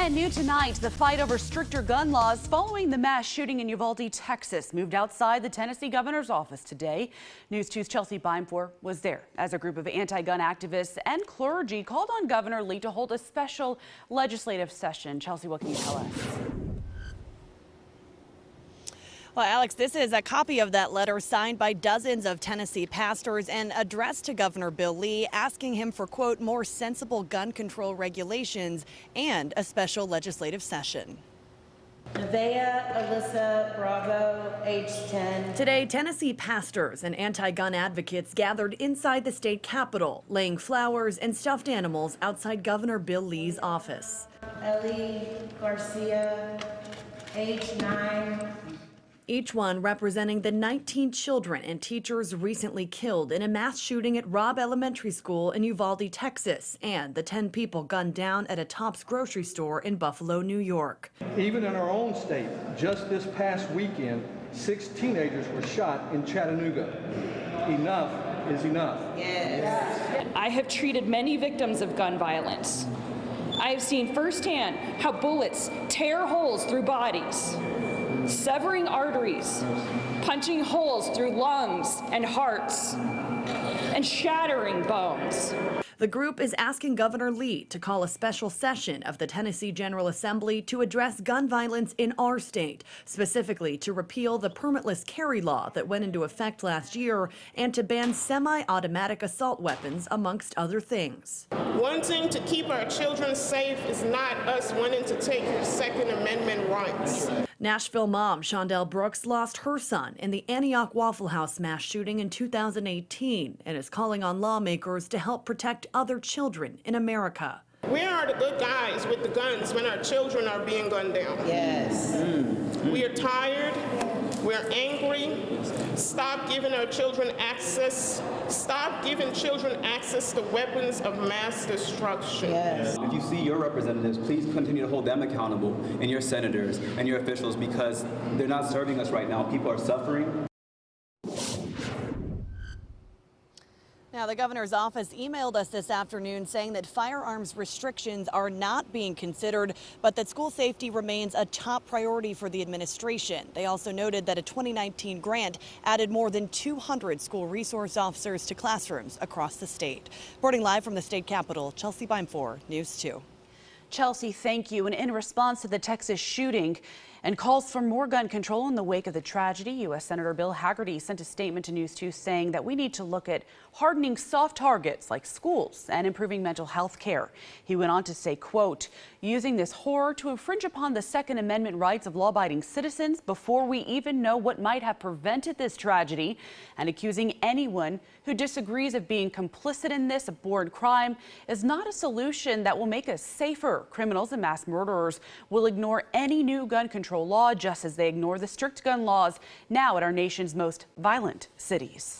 And new tonight, the fight over stricter gun laws following the mass shooting in Uvalde, Texas, moved outside the Tennessee governor's office today. News 2's Chelsea Beimfor was there as a group of anti-gun activists and clergy called on Governor Lee to hold a special legislative session. Chelsea, what can you tell us? Well, Alex, this is a copy of that letter signed by dozens of Tennessee pastors and addressed to Governor Bill Lee, asking him for, quote, more sensible gun control regulations and a special legislative session. Nevaeh Alyssa Bravo, age 10. Today, Tennessee pastors and anti-gun advocates gathered inside the state capitol, laying flowers and stuffed animals outside Governor Bill Lee's office. Ellie Garcia, age 9. Each one representing the 19 children and teachers recently killed in a mass shooting at Robb Elementary School in Uvalde, Texas, and the 10 people gunned down at a Tops grocery store in Buffalo, New York. Even in our own state, just this past weekend, 6 teenagers were shot in Chattanooga. Enough is enough. Yes. I have treated many victims of gun violence. I have seen firsthand how bullets tear holes through bodies, severing arteries, punching holes through lungs and hearts, and shattering bones. The group is asking Governor Lee to call a special session of the Tennessee General Assembly to address gun violence in our state, specifically to repeal the permitless carry law that went into effect last year and to ban semi-automatic assault weapons, amongst other things. Wanting to keep our children safe is not us wanting to take your Second Amendment rights. Nashville mom Shondell Brooks lost her son in the Antioch Waffle House mass shooting in 2018 and is calling on lawmakers to help protect other children in America. We are the good guys with the guns when our children are being gunned down. Yes. We are tired. We're angry. Stop giving our children access. Stop giving children access to weapons of mass destruction. Yes. If you see your representatives, please continue to hold them accountable, and your senators and your officials, because they're not serving us right now. People are suffering. Now, the governor's office emailed us this afternoon saying that firearms restrictions are not being considered, but that school safety remains a top priority for the administration. They also noted that a 2019 grant added more than 200 school resource officers to classrooms across the state. Reporting live from the state capitol, Chelsea Beimfor, News 2. Chelsea, thank you. And in response to the Texas shooting and calls for more gun control in the wake of the tragedy, U.S. Senator Bill Hagerty sent a statement to News 2 saying that we need to look at hardening soft targets like schools and improving mental health care. He went on to say, quote, using this horror to infringe upon the Second Amendment rights of law-abiding citizens before we even know what might have prevented this tragedy, and accusing anyone who disagrees of being complicit in this abhorrent crime is not a solution that will make us safer. Criminals and mass murderers will ignore any new gun control law, just as they ignore the strict gun laws now at our nation's most violent cities.